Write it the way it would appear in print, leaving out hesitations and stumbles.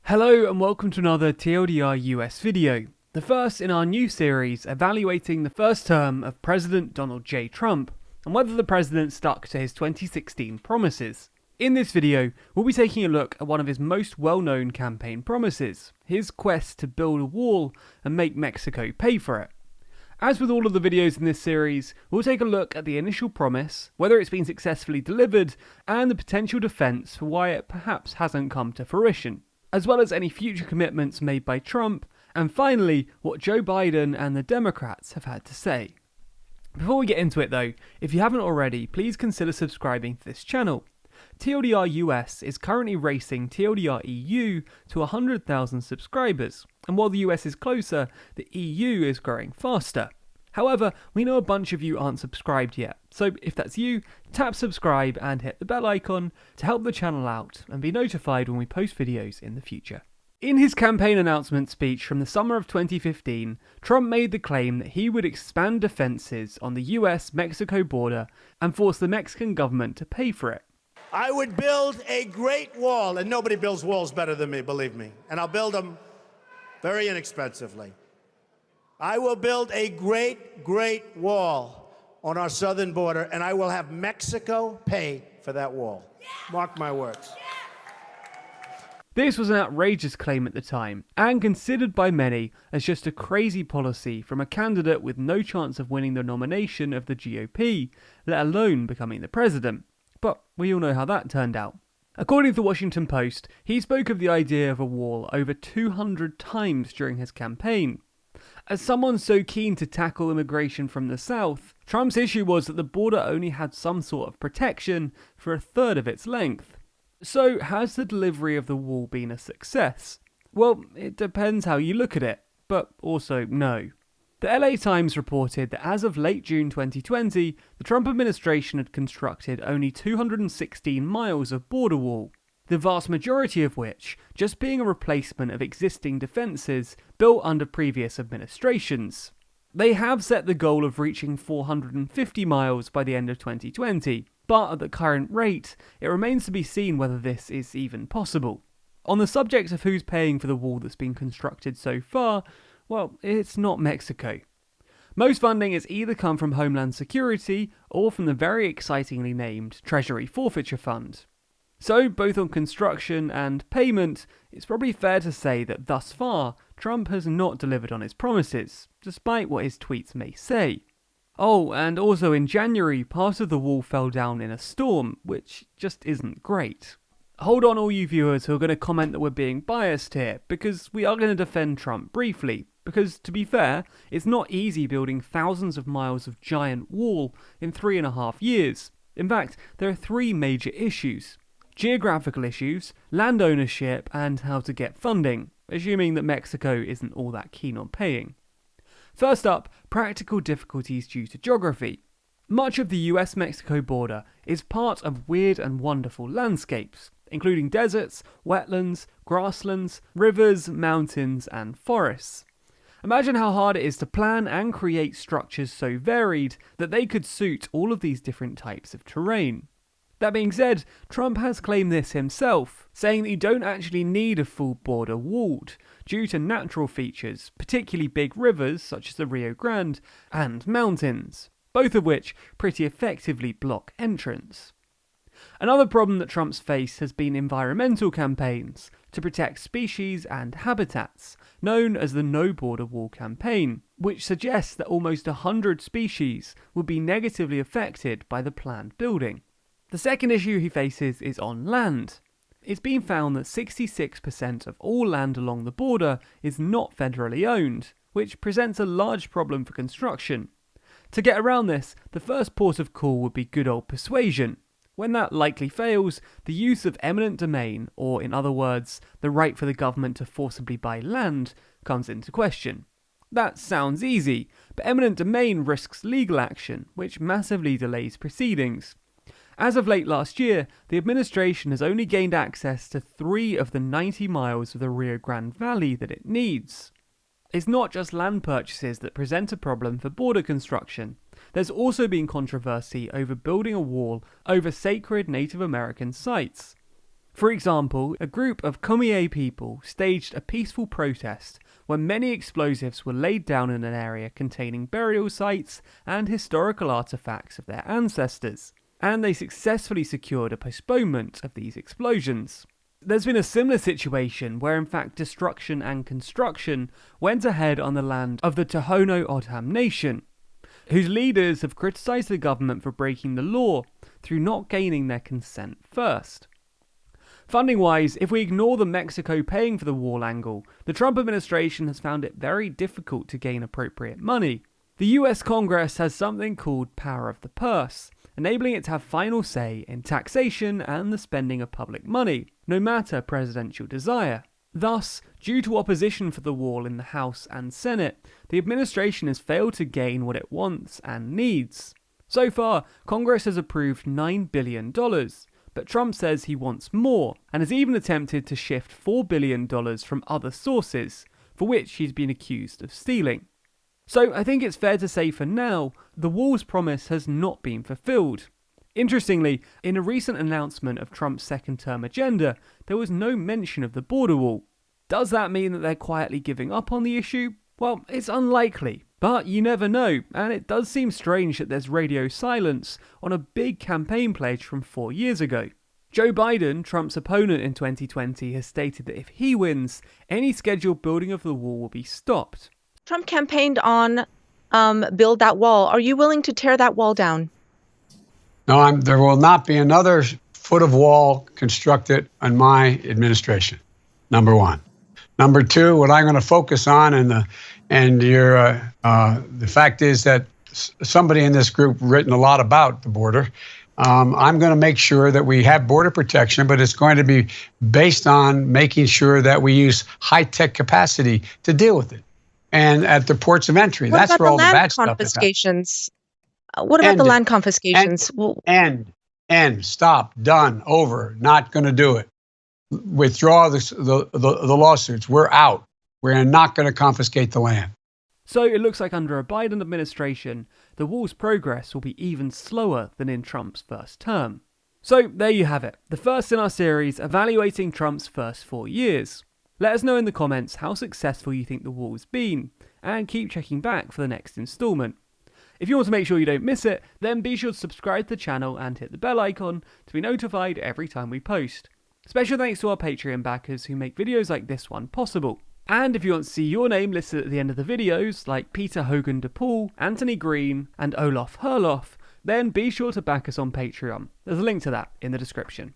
Hello and welcome to another TLDR US video, the first in our new series evaluating the first term of President Donald J. Trump and whether the president stuck to his 2016 promises. In this video, we'll be taking a look at one of his most well-known campaign promises, his quest to build a wall and make Mexico pay for it. As with all of the videos in this series, we'll take a look at the initial promise, whether it's been successfully delivered, and the potential defense for why it perhaps hasn't come to fruition, as well as any future commitments made by Trump, and finally, what Joe Biden and the Democrats have had to say. Before we get into it though, if you haven't already, please consider subscribing to this channel. TLDR US is currently racing TLDR EU to 100,000 subscribers, and while the US is closer, the EU is growing faster. However, we know a bunch of you aren't subscribed yet, so if that's you, tap subscribe and hit the bell icon to help the channel out and be notified when we post videos in the future. In his campaign announcement speech from the summer of 2015, Trump made the claim that he would expand defenses on the US-Mexico border and force the Mexican government to pay for it. I would build a great wall, and nobody builds walls better than me, believe me, and I'll build them very inexpensively. I will build a great wall on our southern border, and I will have Mexico pay for that wall. Mark my words. This was an outrageous claim at the time, and considered by many as just a crazy policy from a candidate with no chance of winning the nomination of the GOP, let alone becoming the president. But we all know how that turned out. According to the Washington Post, he spoke of the idea of a wall over 200 times during his campaign. As someone so keen to tackle immigration from the south, Trump's issue was that the border only had some sort of protection for a third of its length. So has the delivery of the wall been a success? Well, it depends how you look at it, but also no. The LA Times reported that as of late June 2020, the Trump administration had constructed only 216 miles of border wall, the vast majority of which just being a replacement of existing defences built under previous administrations. They have set the goal of reaching 450 miles by the end of 2020, but at the current rate, it remains to be seen whether this is even possible. On the subject of who's paying for the wall that's been constructed so far, well, it's not Mexico. Most funding has either come from Homeland Security or from the very excitingly named Treasury Forfeiture Fund. So, both on construction and payment, it's probably fair to say that thus far, Trump has not delivered on his promises, despite what his tweets may say. Oh, and also in January, part of the wall fell down in a storm, which just isn't great. Hold on all you viewers who are going to comment that we're being biased here, because we are going to defend Trump briefly, because to be fair, it's not easy building thousands of miles of giant wall in 3.5 years. In fact, there are 3 major issues. Geographical issues, land ownership, and how to get funding, assuming that Mexico isn't all that keen on paying. First up, practical difficulties due to geography. Much of the US-Mexico border is part of weird and wonderful landscapes, including deserts, wetlands, grasslands, rivers, mountains, and forests. Imagine how hard it is to plan and create structures so varied that they could suit all of these different types of terrain. That being said, Trump has claimed this himself, saying that you don't actually need a full border walled, due to natural features, particularly big rivers such as the Rio Grande, and mountains, both of which pretty effectively block entrance. Another problem that Trump's faced has been environmental campaigns to protect species and habitats, known as the No Border Wall campaign, which suggests that almost 100 species would be negatively affected by the planned building. The second issue he faces is on land. It's been found that 66% of all land along the border is not federally owned, which presents a large problem for construction. To get around this, the first port of call would be good old persuasion. When that likely fails, the use of eminent domain, or in other words, the right for the government to forcibly buy land, comes into question. That sounds easy, but eminent domain risks legal action, which massively delays proceedings. As of late last year, the administration has only gained access to 3 of the 90 miles of the Rio Grande Valley that it needs. It's not just land purchases that present a problem for border construction. There's also been controversy over building a wall over sacred Native American sites. For example, a group of Khmer people staged a peaceful protest when many explosives were laid down in an area containing burial sites and historical artifacts of their ancestors, and they successfully secured a postponement of these explosions. There's been a similar situation where in fact destruction and construction went ahead on the land of the Tohono O'odham Nation, whose leaders have criticised the government for breaking the law through not gaining their consent first. Funding-wise, if we ignore the Mexico paying for the wall angle, the Trump administration has found it very difficult to gain appropriate money. The US Congress has something called power of the purse, enabling it to have final say in taxation and the spending of public money, no matter presidential desire. Thus, due to opposition for the wall in the House and Senate, the administration has failed to gain what it wants and needs. So far, Congress has approved $9 billion, but Trump says he wants more, and has even attempted to shift $4 billion from other sources, for which he's been accused of stealing. So I think it's fair to say for now, the wall's promise has not been fulfilled. Interestingly, in a recent announcement of Trump's second-term agenda, there was no mention of the border wall. Does that mean that they're quietly giving up on the issue? Well, it's unlikely, but you never know, and it does seem strange that there's radio silence on a big campaign pledge from 4 years ago. Joe Biden, Trump's opponent in 2020, has stated that if he wins, any scheduled building of the wall will be stopped. Trump campaigned on build that wall. Are you willing to tear that wall down? No, there will not be another foot of wall constructed in my administration, number one. Number two, what I'm going to focus on, the fact is that somebody in this group written a lot about the border. I'm going to make sure that we have border protection, but it's going to be based on making sure that we use high-tech capacity to deal with it. And at the ports of entry, that's where all the bad stuff is happening. What about the land confiscations? Stop, done, over, not going to do it. Withdraw the lawsuits. We're out. We're not going to confiscate the land. So it looks like under a Biden administration, the wall's progress will be even slower than in Trump's first term. So there you have it, the first in our series evaluating Trump's first 4 years. Let us know in the comments how successful you think the wall's been, and keep checking back for the next instalment. If you want to make sure you don't miss it, then be sure to subscribe to the channel and hit the bell icon to be notified every time we post. Special thanks to our Patreon backers who make videos like this one possible. And if you want to see your name listed at the end of the videos, like Peter Hogan DePaul, Anthony Green, and Olaf Herloff, then be sure to back us on Patreon. There's a link to that in the description.